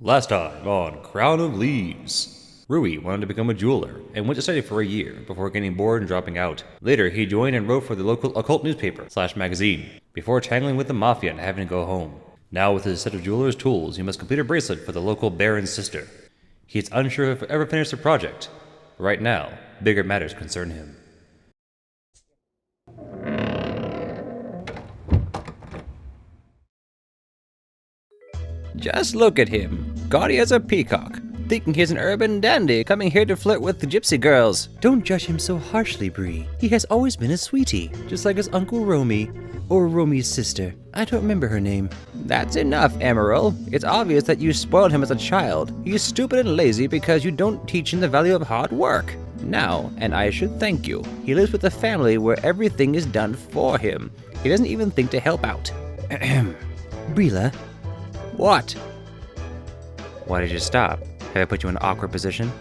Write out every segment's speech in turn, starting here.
Last time on Crown of Leaves. Rui wanted to become a jeweler and went to study for a year before getting bored and dropping out. Later, he joined and wrote for the local occult newspaper/magazine before tangling with the mafia and having to go home. Now, with his set of jeweler's tools, he must complete a bracelet for the local baron's sister. He's unsure if he'll ever finish the project. Right now, bigger matters concern him. Just look at him, gaudy as a peacock, thinking he's an urban dandy coming here to flirt with the gypsy girls. Don't judge him so harshly, Bree. He has always been a sweetie, just like his Uncle Romy, or Romy's sister. I don't remember her name. That's enough, Emerald. It's obvious that you spoiled him as a child. He's stupid and lazy because you don't teach him the value of hard work. Now, and I should thank you, he lives with a family where everything is done for him. He doesn't even think to help out. Breela, What? why did you stop? Have I put you in an awkward position?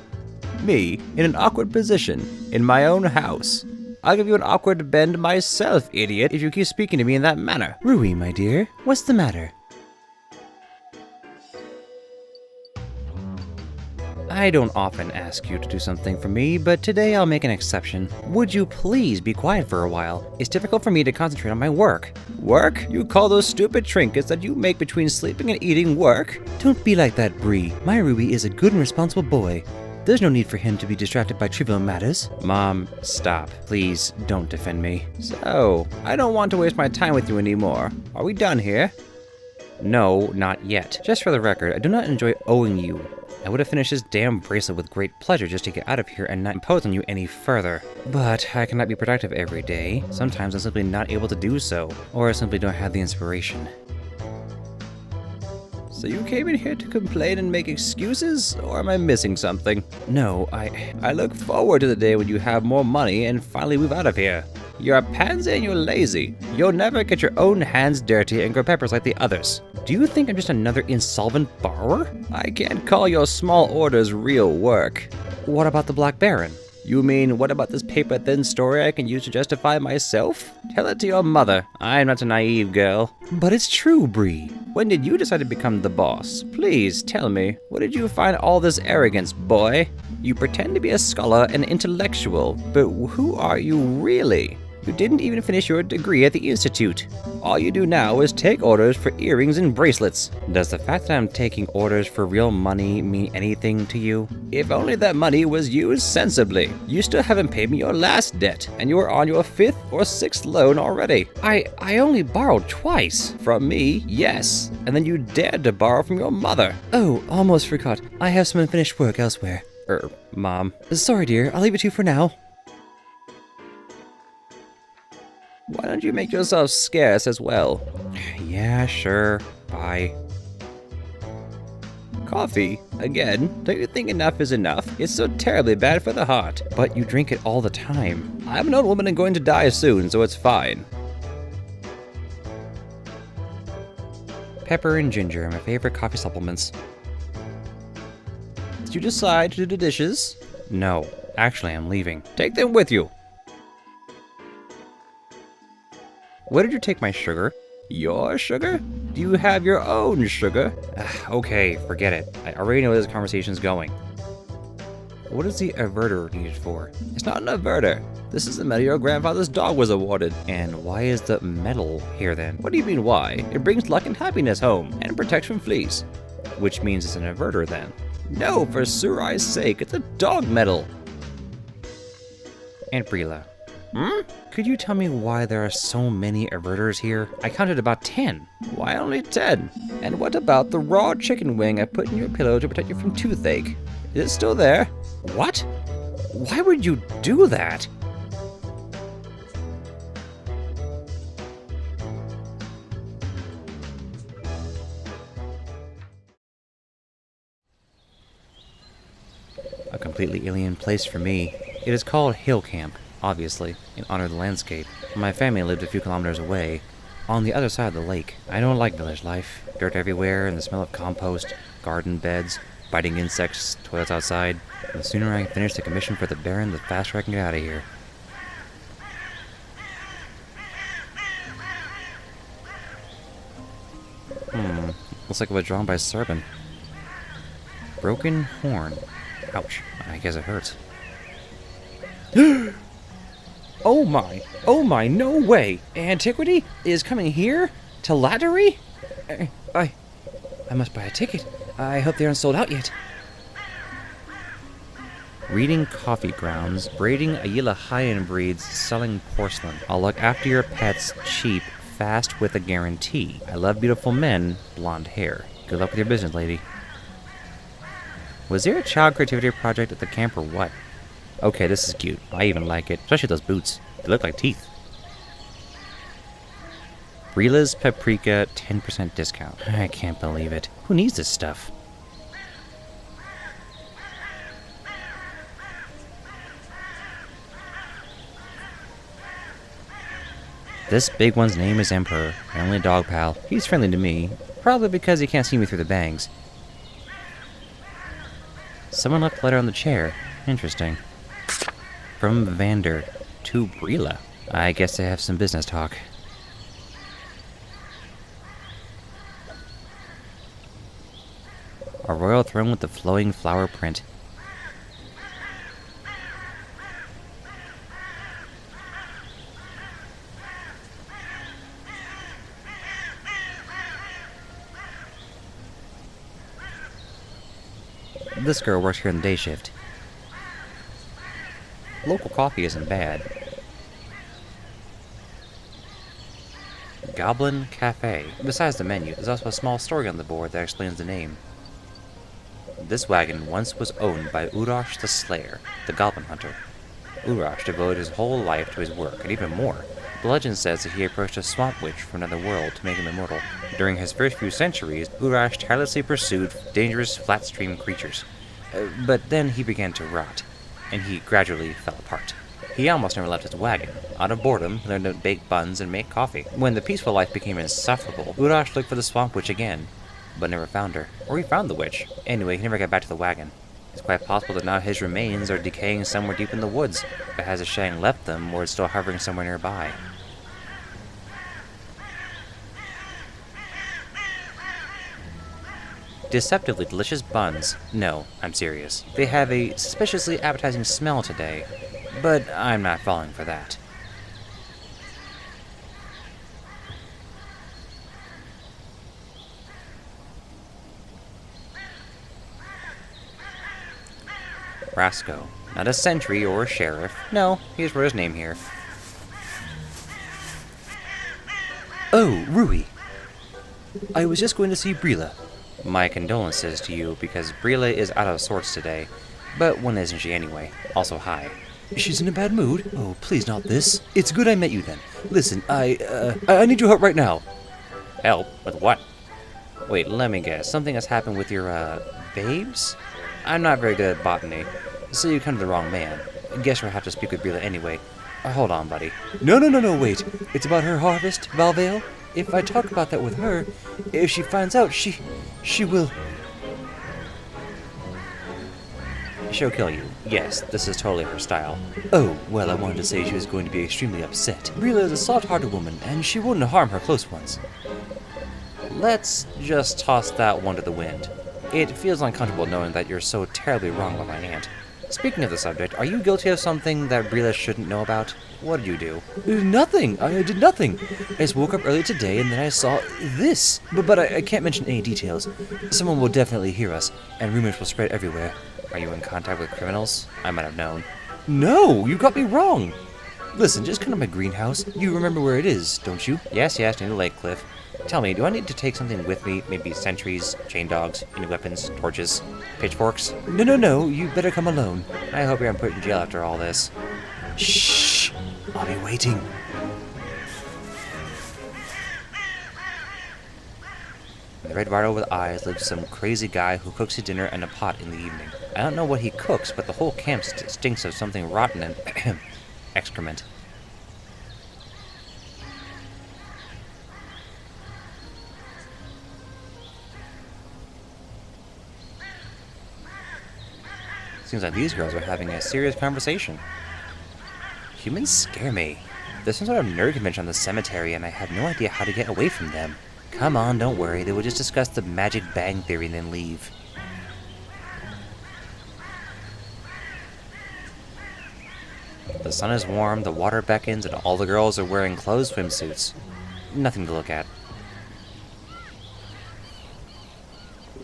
Me, in an awkward position, in my own house. I'll give you an awkward bend myself, idiot, if you keep speaking to me in that manner. Rui, my dear, what's the matter? I don't often ask you to do something for me, but today I'll make an exception. Would you please be quiet for a while? It's difficult for me to concentrate on my work. Work? You call those stupid trinkets that you make between sleeping and eating work? Don't be like that, Bree. My Rui is a good and responsible boy. There's no need for him to be distracted by trivial matters. Mom, stop. Please don't defend me. So, I don't want to waste my time with you anymore. Are we done here? No, not yet. Just for the record, I do not enjoy owing you. I would have finished this damn bracelet with great pleasure just to get out of here and not impose on you any further. But I cannot be productive every day. Sometimes I'm simply not able to do so, or I simply don't have the inspiration. So you came in here to complain and make excuses, or am I missing something? No, I look forward to the day when you have more money and finally move out of here. You're a pansy and you're lazy. You'll never get your own hands dirty and grow peppers like the others. Do you think I'm just another insolvent borrower? I can't call your small orders real work. What about the Black Baron? You mean, what about this paper-thin story I can use to justify myself? Tell it to your mother. I'm not a naive girl. But it's true, Bree. When did you decide to become the boss? Please tell me, where did you find all this arrogance, boy? You pretend to be a scholar and intellectual, but who are you really? You didn't even finish your degree at the Institute. All you do now is take orders for earrings and bracelets. Does the fact that I'm taking orders for real money mean anything to you? If only that money was used sensibly. You still haven't paid me your last debt, and you are on your 5th or 6th loan already. I only borrowed twice. From me, yes. And then you dared to borrow from your mother. Oh, almost forgot. I have some unfinished work elsewhere. Mom. Sorry, dear. I'll leave it to you for now. Why don't you make yourself scarce as well? Yeah, sure. Bye. Coffee? Again? Don't you think enough is enough? It's so terribly bad for the heart. But you drink it all the time. I'm an old woman and going to die soon, so it's fine. Pepper and ginger are my favorite coffee supplements. Did you decide to do the dishes? No. Actually, I'm leaving. Take them with you. Where did you take my sugar? Your sugar? Do you have your own sugar? Okay, forget it. I already know where this conversation's going. What is the averter needed for? It's not an averter. This is the medal your grandfather's dog was awarded. And why is the medal here then? What do you mean why? It brings luck and happiness home, and protects from fleas. Which means it's an averter then. No, for Surai's sake, it's a dog medal. Aunt Breela. Could you tell me why there are so many averters here? I counted about 10. Why only 10? And what about the raw chicken wing I put in your pillow to protect you from toothache? Is it still there? What? Why would you do that? A completely alien place for me. It is called Hill Camp. Obviously, in honor of the landscape. My family lived a few kilometers away, on the other side of the lake. I don't like village life. Dirt everywhere and the smell of compost, garden beds, biting insects, toilets outside. The sooner I finish the commission for the Baron, the faster I can get out of here. Looks like it was drawn by Serban. Broken horn. Ouch. I guess it hurts. Oh my, no way! Antiquity is coming here? To Lattery? I must buy a ticket. I hope they aren't sold out yet. Reading coffee grounds, braiding Ayala high-end breeds, selling porcelain. I'll look after your pets cheap, fast with a guarantee. I love beautiful men, blonde hair. Good luck with your business, lady. Was there a child creativity project at the camp or what? Okay, this is cute. I even like it, especially those boots. They look like teeth. Brila's Paprika 10% discount. I can't believe it. Who needs this stuff? This big one's name is Emperor, my only dog pal. He's friendly to me, probably because he can't see me through the bangs. Someone left a letter on the chair. Interesting. From Vander to Brila. I guess they have some business talk. A royal throne with the flowing flower print. This girl works here in the day shift. Local coffee isn't bad. Goblin Cafe. Besides the menu, there's also a small story on the board that explains the name. This wagon once was owned by Urash the Slayer, the Goblin Hunter. Urash devoted his whole life to his work, and even more. The legend says that he approached a swamp witch from another world to make him immortal. During his first few centuries, Urash tirelessly pursued dangerous flat-stream creatures. But then he began to rot, and he gradually fell apart. He almost never left his wagon. Out of boredom, he learned to bake buns and make coffee. When the peaceful life became insufferable, Urash looked for the swamp witch again, but never found her. Or he found the witch. Anyway, he never got back to the wagon. It's quite possible that now his remains are decaying somewhere deep in the woods, but has a Shang left them, or it's still hovering somewhere nearby. Deceptively delicious buns. No, I'm serious. They have a suspiciously appetizing smell today, but I'm not falling for that. Rasco. Not a sentry or a sheriff. No, he just wrote his name here. Oh, Rui. I was just going to see Brila. My condolences to you, because Brila is out of sorts today. But when isn't she anyway? Also, hi. She's in a bad mood? Oh, please not this. It's good I met you then. Listen, I need your help right now. Help? With what? Wait, let me guess. Something has happened with your, babes? I'm not very good at botany, so you come to the wrong man. Guess we'll have to speak with Brila anyway. Hold on, buddy. No, wait. It's about her harvest, Valvale. If I talk about that with her, if she finds out, she will... She'll kill you. Yes, this is totally her style. Oh, well, I wanted to say she was going to be extremely upset. Brila is a soft-hearted woman, and she wouldn't harm her close ones. Let's just toss that one to the wind. It feels uncomfortable knowing that you're so terribly wrong about my aunt. Speaking of the subject, are you guilty of something that Brila shouldn't know about? What did you do? Nothing. I did nothing. I just woke up early today and then I saw this. But I can't mention any details. Someone will definitely hear us, and rumors will spread everywhere. Are you in contact with criminals? I might have known. No, you got me wrong. Listen, just come to my greenhouse. You remember where it is, don't you? Yes, near the lake cliff. Tell me, do I need to take something with me? Maybe sentries, chain dogs, any weapons, torches, pitchforks? No, you better come alone. I hope you're not put in jail after all this. Shh! I'll be waiting. In the Red Vital with eyes lives some crazy guy who cooks his dinner in a pot in the evening. I don't know what he cooks, but the whole camp stinks of something rotten and excrement. Seems like these girls are having a serious conversation. Humans scare me. There's some sort of nerd convention on the cemetery, and I have no idea how to get away from them. Come on, don't worry. They will just discuss the magic bang theory and then leave. The sun is warm, the water beckons, and all the girls are wearing closed swimsuits. Nothing to look at.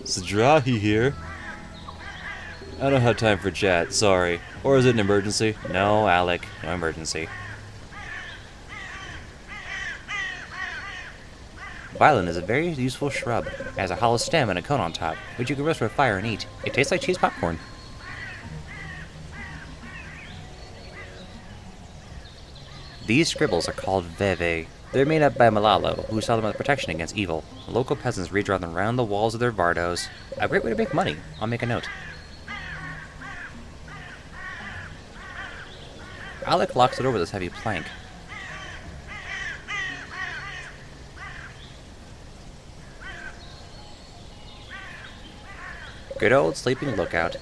Sadrahi here. I don't have time for chat, sorry. Or is it an emergency? No, Alec, no emergency. Violet is a very useful shrub. It has a hollow stem and a cone on top, which you can roast for a fire and eat. It tastes like cheese popcorn. These scribbles are called veve. They're made up by Malalo, who saw them as protection against evil. Local peasants redraw them around the walls of their bardos. A great way to make money. I'll make a note. Alec locks it over this heavy plank. Good old sleeping lookout.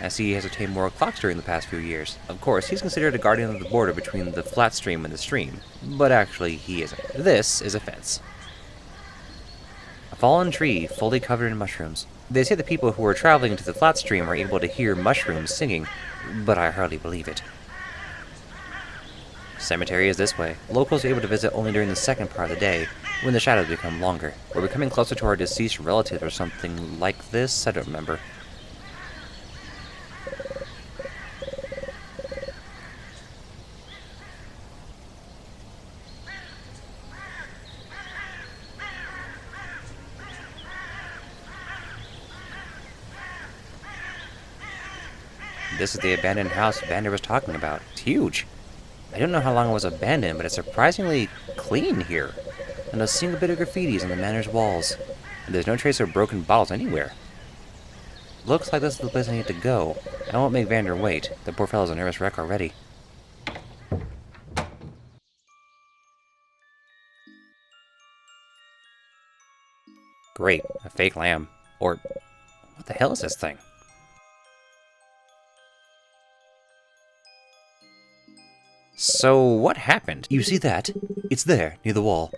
I see he has obtained more clocks during the past few years. Of course, he's considered a guardian of the border between the flat stream and the stream, but actually he isn't. This is a fence. A fallen tree fully covered in mushrooms. They say the people who are traveling to the flat stream are able to hear mushrooms singing, but I hardly believe it. Cemetery is this way. Locals are able to visit only during the second part of the day, when the shadows become longer. We're becoming closer to our deceased relatives or something like this, I don't remember. This is the abandoned house Vander was talking about. It's huge. I don't know how long it was abandoned, but it's surprisingly clean here. And a single bit of graffitis on the manor's walls. And there's no trace of broken bottles anywhere. Looks like this is the place I need to go. I won't make Vander wait. The poor fellow's a nervous wreck already. Great, a fake lamb. Or, what the hell is this thing? So, what happened? You see that? It's there, near the wall.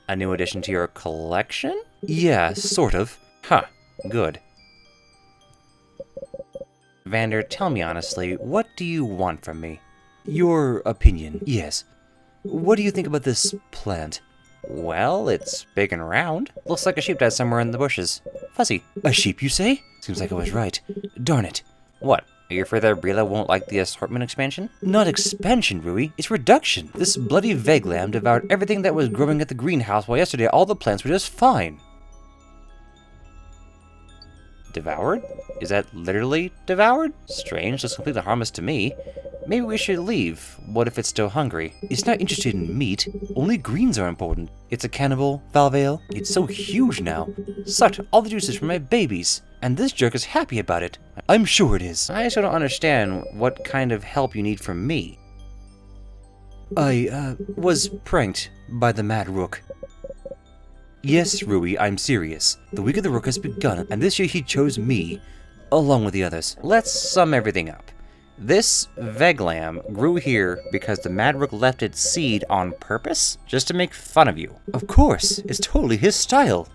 A new addition to your collection? Yeah, sort of. Huh, good. Vander, tell me honestly, what do you want from me? Your opinion, yes. What do you think about this plant? Well, it's big and round. Looks like a sheep died somewhere in the bushes. Fuzzy. A sheep, you say? Seems like I was right. Darn it. What? Are you afraid that Brila won't like the assortment expansion? Not expansion, Rui. It's reduction. This bloody Veglam devoured everything that was growing at the greenhouse, while yesterday all the plants were just fine. Devoured? Is that literally devoured? Strange, looks completely harmless to me. Maybe we should leave. What if it's still hungry? It's not interested in meat. Only greens are important. It's a cannibal, Valvale. It's so huge now. Sucked all the juices from my babies. And this jerk is happy about it. I'm sure it is. I still don't understand what kind of help you need from me. I, was pranked by the Mad Rook. Yes, Rui, I'm serious. The week of the Rook has begun, and this year he chose me, along with the others. Let's sum everything up. This Veglam grew here because the Mad Rook left its seed on purpose? Just to make fun of you? Of course, it's totally his style.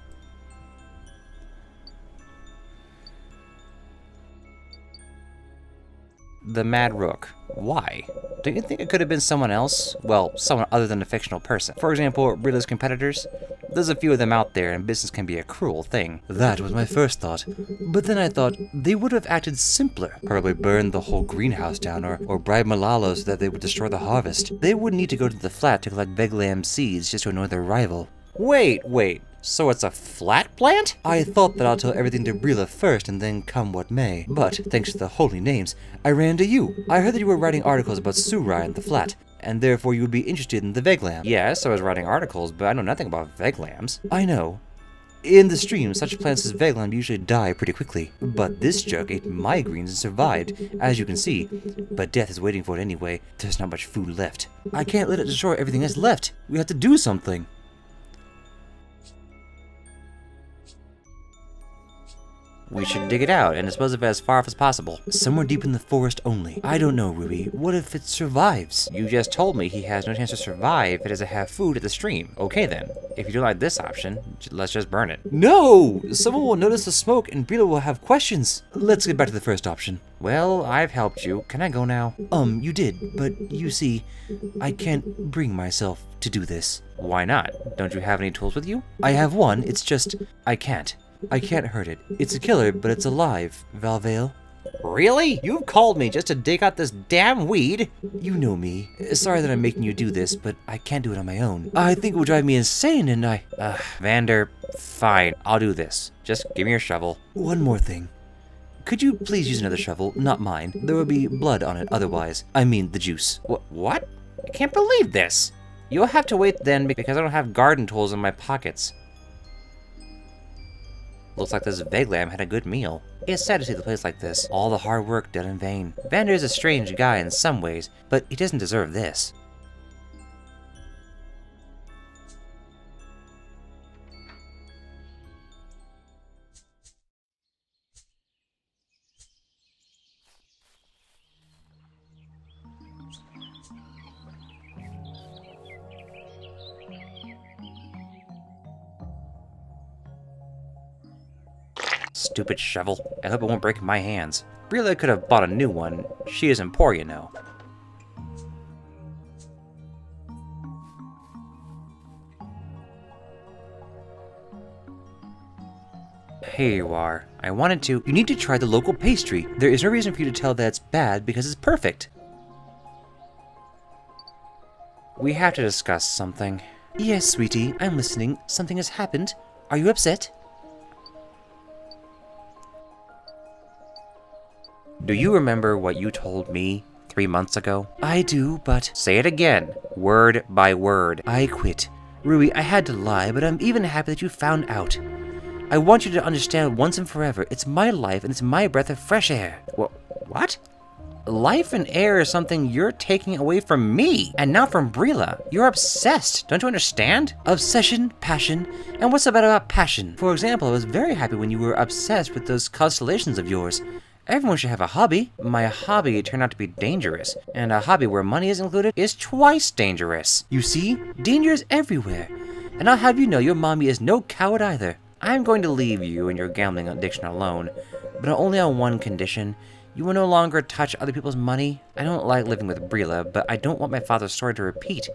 The Mad Rook. Why? Don't you think it could have been someone else? Well, someone other than a fictional person. For example, Brilla's competitors? There's a few of them out there, and business can be a cruel thing. That was my first thought. But then I thought they would have acted simpler. Probably burned the whole greenhouse down, or bribe Malalo so that they would destroy the harvest. They wouldn't need to go to the flat to collect Veglam seeds just to annoy their rival. Wait. So it's a flat plant? I thought that I'll tell everything to Brilla first and then come what may. But, thanks to the holy names, I ran to you. I heard that you were writing articles about Surai and the flat, and therefore you would be interested in the Veglam. Yes, I was writing articles, but I know nothing about Veglams. I know. In the stream, such plants as Veglam usually die pretty quickly. But this jerk ate my greens and survived, as you can see. But death is waiting for it anyway. There's not much food left. I can't let it destroy everything that's left. We have to do something. We should dig it out and dispose of it as far off as possible. Somewhere deep in the forest only. I don't know, Ruby. What if it survives? You just told me he has no chance to survive if it doesn't have food at the stream. Okay then, if you don't like this option, let's just burn it. No! Someone will notice the smoke and Brila will have questions. Let's get back to the first option. Well, I've helped you. Can I go now? You did, but you see, I can't bring myself to do this. Why not? Don't you have any tools with you? I have one, it's just, I can't hurt it. It's a killer, but it's alive, Valvale. Really? You've called me just to dig out this damn weed? You know me. Sorry that I'm making you do this, but I can't do it on my own. I think it would drive me insane and Vander, fine, I'll do this. Just give me your shovel. One more thing. Could you please use another shovel, not mine? There would be blood on it otherwise. I mean, the juice. What? I can't believe this. You'll have to wait then because I don't have garden tools in my pockets. Looks like this Veglam had a good meal. It's sad to see the place like this, all the hard work done in vain. Vander is a strange guy in some ways, but he doesn't deserve this. Stupid shovel. I hope it won't break in my hands. Brila could have bought a new one. She isn't poor, you know. Here you are. I wanted to... You need to try the local pastry. There is no reason for you to tell that it's bad because it's perfect. We have to discuss something. Yes, sweetie, I'm listening. Something has happened. Are you upset? Do you remember what you told me 3 months ago? I do, but... Say it again, word by word. I quit. Ruby, I had to lie, but I'm even happy that you found out. I want you to understand once and forever, it's my life and it's my breath of fresh air. What? Life and air is something you're taking away from me, and not from Brila. You're obsessed, don't you understand? Obsession, passion, and what's so bad about passion? For example, I was very happy when you were obsessed with those constellations of yours. Everyone should have a hobby. My hobby turned out to be dangerous, and a hobby where money is included is twice dangerous. You see? Danger is everywhere. And I'll have you know your mommy is no coward either. I'm going to leave you and your gambling addiction alone, but only on one condition. You will no longer touch other people's money. I don't like living with Brila, but I don't want my father's story to repeat.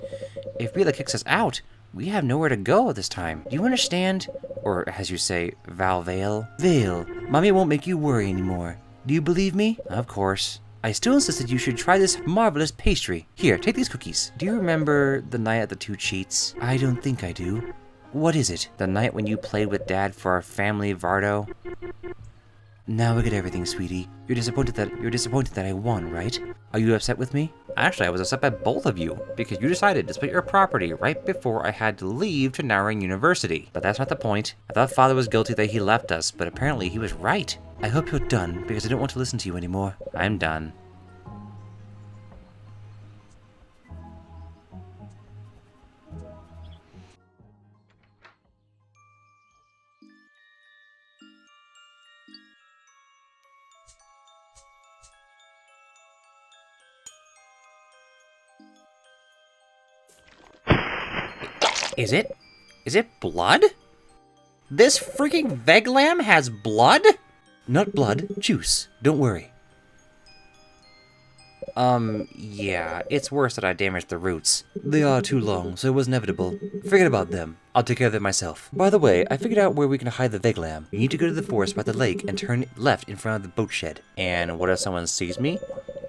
If Brila kicks us out, we have nowhere to go this time. Do you understand? Or, as you say, Valvale? Vale. Mommy won't make you worry anymore. Do you believe me? Of course. I still insisted you should try this marvelous pastry. Here, take these cookies. Do you remember the night at the 2 Cheats? I don't think I do. What is it? The night when you played with Dad for our family Vardo? Now I get everything, sweetie. You're disappointed that I won, right? Are you upset with me? Actually, I was upset by both of you, because you decided to split your property right before I had to leave to Narrate University. But that's not the point. I thought Father was guilty that he left us, but apparently he was right. I hope you're done, because I don't want to listen to you anymore. I'm done. Is it blood? This freaking Veglam has blood? Not blood, juice. Don't worry. Yeah, it's worse that I damaged the roots. They are too long, so it was inevitable. Forget about them. I'll take care of them myself. By the way, I figured out where we can hide the Veglam. You need to go to the forest by the lake and turn left in front of the boat shed. And what if someone sees me?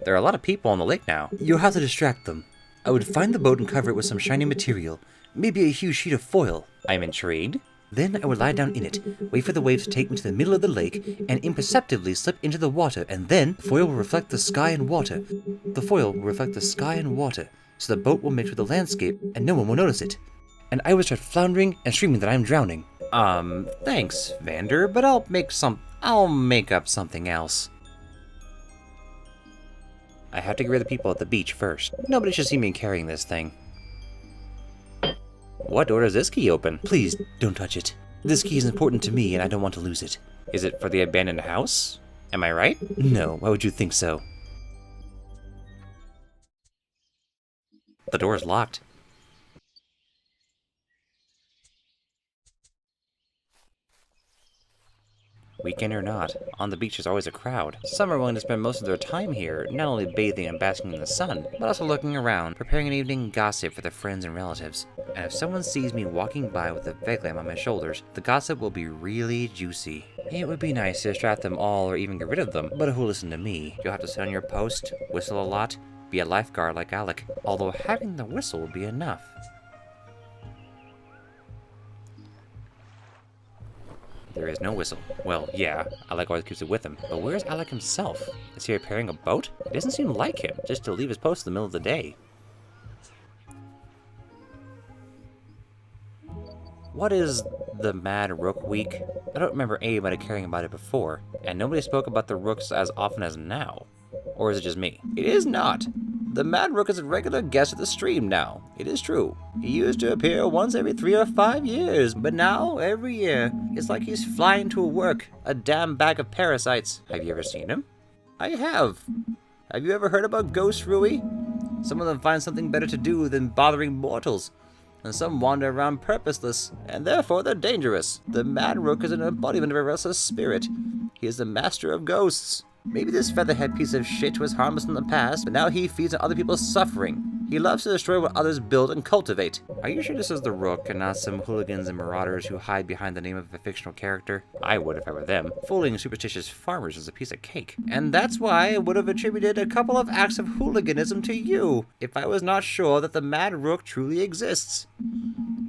There are a lot of people on the lake now. You'll have to distract them. I would find the boat and cover it with some shiny material. Maybe a huge sheet of foil. I'm intrigued. Then I would lie down in it, wait for the waves to take me to the middle of the lake, and imperceptibly slip into the water, and then the foil will reflect the sky and water. The foil will reflect the sky and water, so the boat will mix with the landscape, and no one will notice it. And I would start floundering and screaming that I'm drowning. Thanks, Vander, but I'll make up something else. I have to get rid of the people at the beach first. Nobody should see me carrying this thing. What door does this key open? Please, don't touch it. This key is important to me and I don't want to lose it. Is it for the abandoned house? Am I right? No, why would you think so? The door is locked. Weekend or not, on the beach there's always a crowd. Some are willing to spend most of their time here, not only bathing and basking in the sun, but also looking around, preparing an evening gossip for their friends and relatives. And if someone sees me walking by with a veg lamp on my shoulders, the gossip will be really juicy. It would be nice to distract them all or even get rid of them, but who'll listen to me? You'll have to sit on your post, whistle a lot, be a lifeguard like Alec, although having the whistle would be enough. There is no whistle. Well, yeah, Alec always keeps it with him. But where's Alec himself? Is he repairing a boat? It doesn't seem like him, just to leave his post in the middle of the day. What is the Mad Rook Week? I don't remember anybody caring about it before, and nobody spoke about the rooks as often as now. Or is it just me? It is not! The Mad Rook is a regular guest at the stream now. It is true. He used to appear once every 3 or 5 years, but now, every year, it's like he's flying to work, a damn bag of parasites. Have you ever seen him? I have. Have you ever heard about ghosts, Rui? Some of them find something better to do than bothering mortals, and some wander around purposeless, and therefore they're dangerous. The Mad Rook is an embodiment of a restless spirit. He is the master of ghosts. Maybe this featherhead piece of shit was harmless in the past, but now he feeds on other people's suffering. He loves to destroy what others build and cultivate. Are you sure this is the Rook and not some hooligans and marauders who hide behind the name of a fictional character? I would if I were them. Fooling superstitious farmers is a piece of cake. And that's why I would have attributed a couple of acts of hooliganism to you, if I was not sure that the Mad Rook truly exists.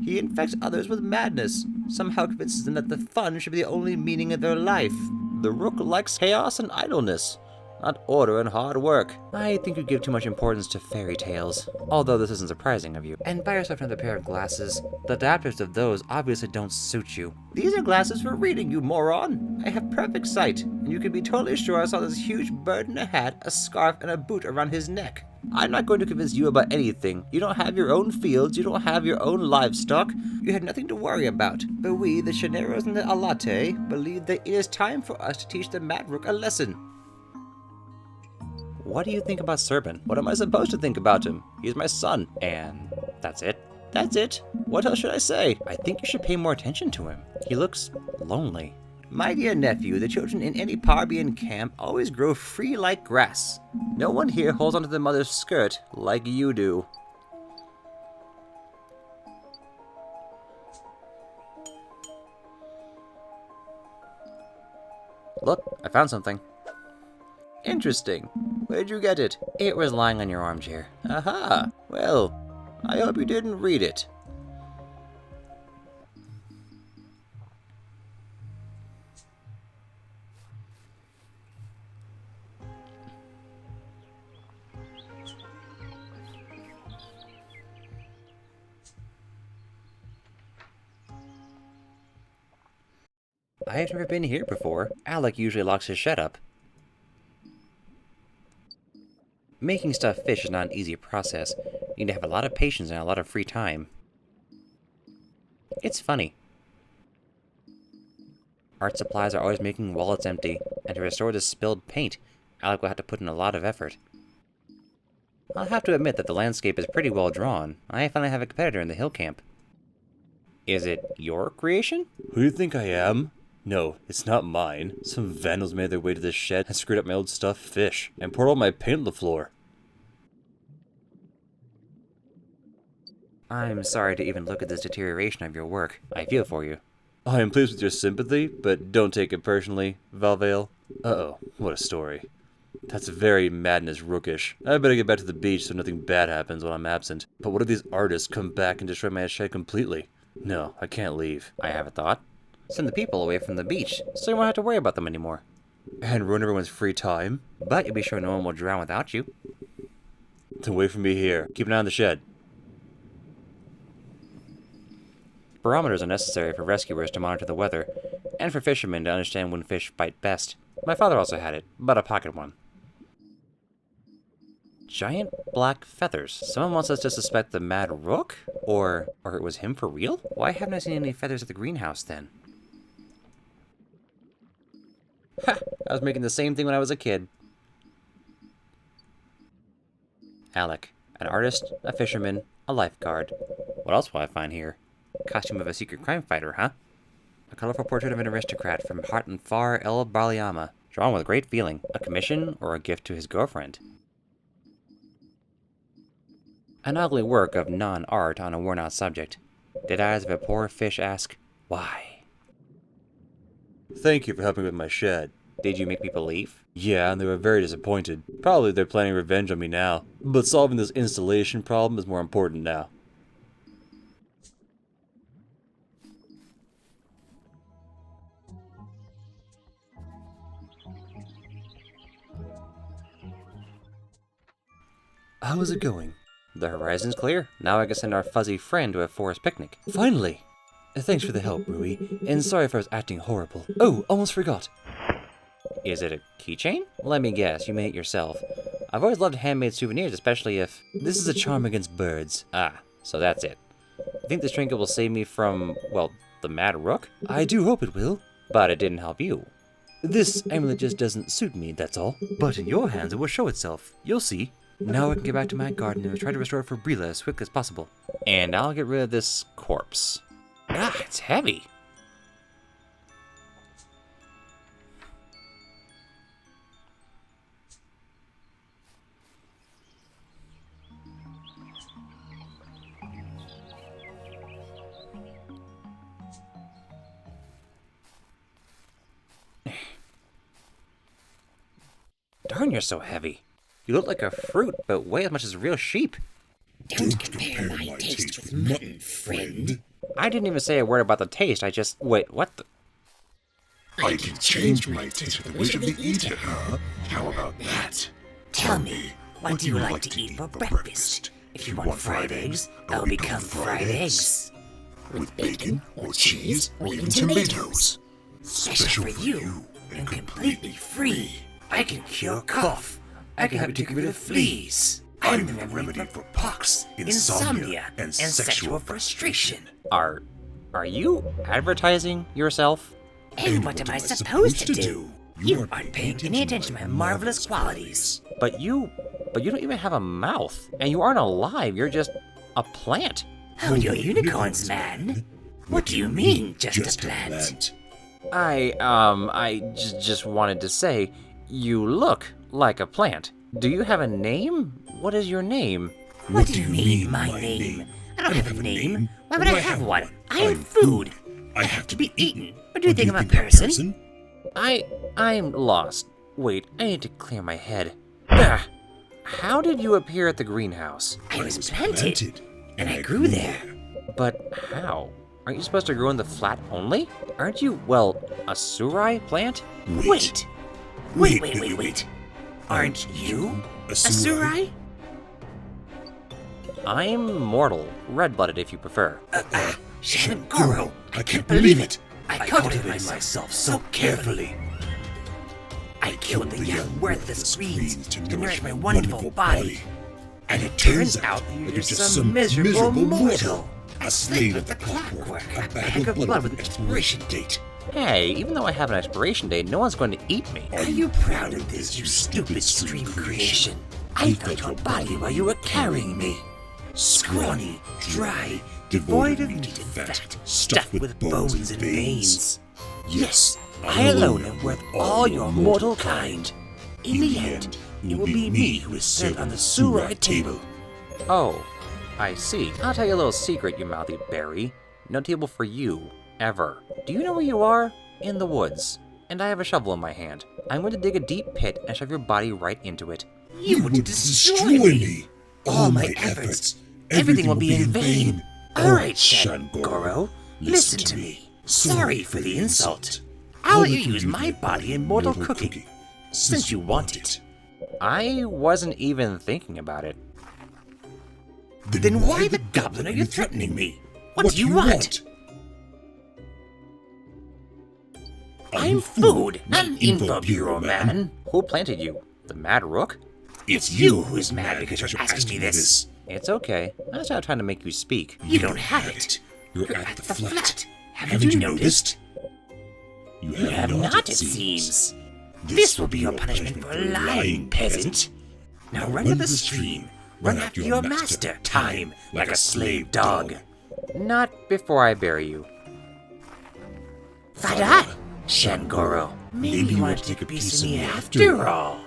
He infects others with madness, somehow convinces them that the fun should be the only meaning of their life. The Rook likes chaos and idleness, not order and hard work. I think you give too much importance to fairy tales, although this isn't surprising of you. And buy yourself another pair of glasses. The adapters of those obviously don't suit you. These are glasses for reading, you moron! I have perfect sight, and you can be totally sure I saw this huge bird in a hat, a scarf, and a boot around his neck. I'm not going to convince you about anything. You don't have your own fields, you don't have your own livestock, you have nothing to worry about. But we, the Chaneros and the Alate, believe that it is time for us to teach the Mad Rook a lesson. What do you think about Serban? What am I supposed to think about him? He's my son, and that's it. That's it. What else should I say? I think you should pay more attention to him. He looks lonely. My dear nephew, the children in any Parbian camp always grow free like grass. No one here holds onto their mother's skirt like you do. Look, I found something. Interesting. Where'd you get it? It was lying on your armchair. Aha! Well, I hope you didn't read it. I've never been here before. Alec usually locks his shed up. Making stuffed fish is not an easy process. You need to have a lot of patience and a lot of free time. It's funny. Art supplies are always making wallets empty, and to restore this spilled paint, Alec will have to put in a lot of effort. I'll have to admit that the landscape is pretty well drawn. I finally have a competitor in the hill camp. Is it your creation? Who do you think I am? No, it's not mine. Some vandals made their way to this shed and screwed up my old stuffed fish, and poured all my paint on the floor. I'm sorry to even look at this deterioration of your work. I feel for you. I am pleased with your sympathy, but don't take it personally, Valvale. Uh-oh, what a story. That's very Madness Rookish. I better get back to the beach so nothing bad happens when I'm absent. But what if these artists come back and destroy my shed completely? No, I can't leave. I have a thought. Send the people away from the beach, so you won't have to worry about them anymore. And ruin everyone's free time? But you'll be sure no one will drown without you. Then wait for me here. Keep an eye on the shed. Barometers are necessary for rescuers to monitor the weather, and for fishermen to understand when fish bite best. My father also had it, but a pocket one. Giant black feathers. Someone wants us to suspect the Mad Rook? Or it was him for real? Why haven't I seen any feathers at the greenhouse then? Ha! I was making the same thing when I was a kid. Alec. An artist, a fisherman, a lifeguard. What else will I find here? Costume of a secret crime fighter, huh? A colorful portrait of an aristocrat from hot and far El Barliama, drawn with great feeling. A commission or a gift to his girlfriend. An ugly work of non-art on a worn-out subject. Dead eyes of a poor fish ask, why? Thank you for helping with my shed. Did you make people leave? Yeah, and they were very disappointed. Probably they're planning revenge on me now. But solving this installation problem is more important now. How is it going? The horizon's clear. Now I can send our fuzzy friend to a forest picnic. Finally! Thanks for the help, Rui, and sorry if I was acting horrible. Oh, almost forgot. Is it a keychain? Let me guess, you made it yourself. I've always loved handmade souvenirs, especially if... This is a charm against birds. Ah, so that's it. You think this trinket will save me from, well, the Mad Rook? I do hope it will. But it didn't help you. This amulet just doesn't suit me, that's all. But in your hands it will show itself. You'll see. Now I can get back to my garden and try to restore it for Brila as quickly as possible. And I'll get rid of this corpse. Ah, it's heavy. Darn, you're so heavy. You look like a fruit, but weigh as much as a real sheep. Don't compare my taste with mutton, friend. I didn't even say a word about the taste, I just... Wait, what the... I can change my taste with the wish of the eater, huh? How about that? Tell me, what do you like to eat for breakfast? If you want fried eggs, I'll become fried eggs. With bacon, or cheese, or even tomatoes. Special for you, and completely free. I can cure cough. I can help you get rid of fleas. I'm the remedy for pox, insomnia, and sexual frustration. Are you advertising yourself? And what am I supposed to do? You aren't paying any attention to my marvelous qualities. But you don't even have a mouth, and you aren't alive, you're just a plant. Oh, you're unicorns, man. What do you mean, just a plant? I just wanted to say, you look like a plant. Do you have a name? What is your name? What do you mean, my name? I don't have a name. Why would I have one? I am food. I have to be eaten. What do you think I'm a person? I'm lost. Wait, I need to clear my head. Ah, how did you appear at the greenhouse? I was planted, and I grew there. But how? Aren't you supposed to grow in the flat only? Aren't you, well, a surai plant? Wait. Aren't you a surai? I'm mortal, red-blooded if you prefer. Shangoro, I can't believe it. I cultivated myself so carefully. I killed the young worthless greens to nourish my wonderful body. And it turns out you're just some miserable mortal. A slave of the clockwork, a bag of blood with an expiration date. Hey, even though I have an expiration date, no one's going to eat me. Are you proud of this, you stupid stream creation? I felt your body while you were carrying me. Scrawny, dry, devoid of meat and fat, stuffed with bones and veins. Yes, I alone am worth all your mortal kind. In the end, it will be me who is served on the surai table. Oh, I see. I'll tell you a little secret, you mouthy berry. No table for you, ever. Do you know where you are? In the woods. And I have a shovel in my hand. I'm going to dig a deep pit and shove your body right into it. You would destroy me. All my efforts. Everything will be in vain. All right, Shangoro, listen to me. Sorry for the insult. I'll let you use my body in mortal cooking, since you want it. I wasn't even thinking about it. Then why the goblin are you threatening me? What do you want? I'm food, not an info bureau man. Who planted you? The Mad Rook? It's you who is mad because you're asking me this. It's okay. I was not trying to make you speak. You don't have it. You're at the flat. Haven't you noticed? You have not, it seems. This will be your punishment for lying, peasant. Now run to the stream. Run after your master, Time, like a slave dog. Not before I bury you. Fada! Shangoro, maybe you want to take a piece of me after all.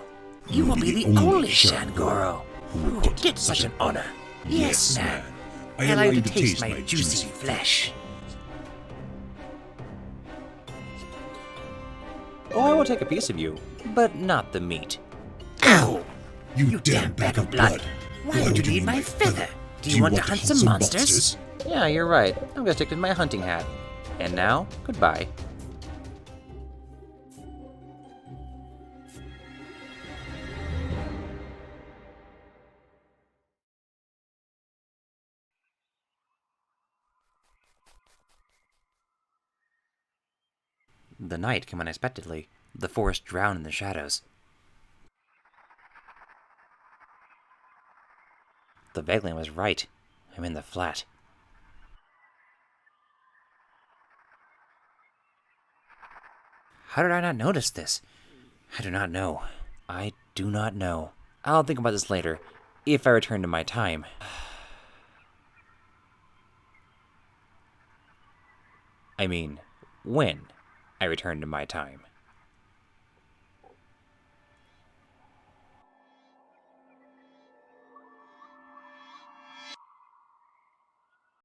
You will be the only Shangoro who will get such an honor. Yes, man. I allow you to taste my juicy flesh. Oh, I will take a piece of you, but not the meat. Ow! You damn bag of blood. Why would you need my feather? Do you want to hunt some monsters? Yeah, you're right. I'm gonna stick to my hunting hat. And now, goodbye. The night came unexpectedly. The forest drowned in the shadows. The Vagrant was right. I'm in the flat. How did I not notice this? I do not know. I do not know. I'll think about this later, if I return to my time. I mean, when I return to my time.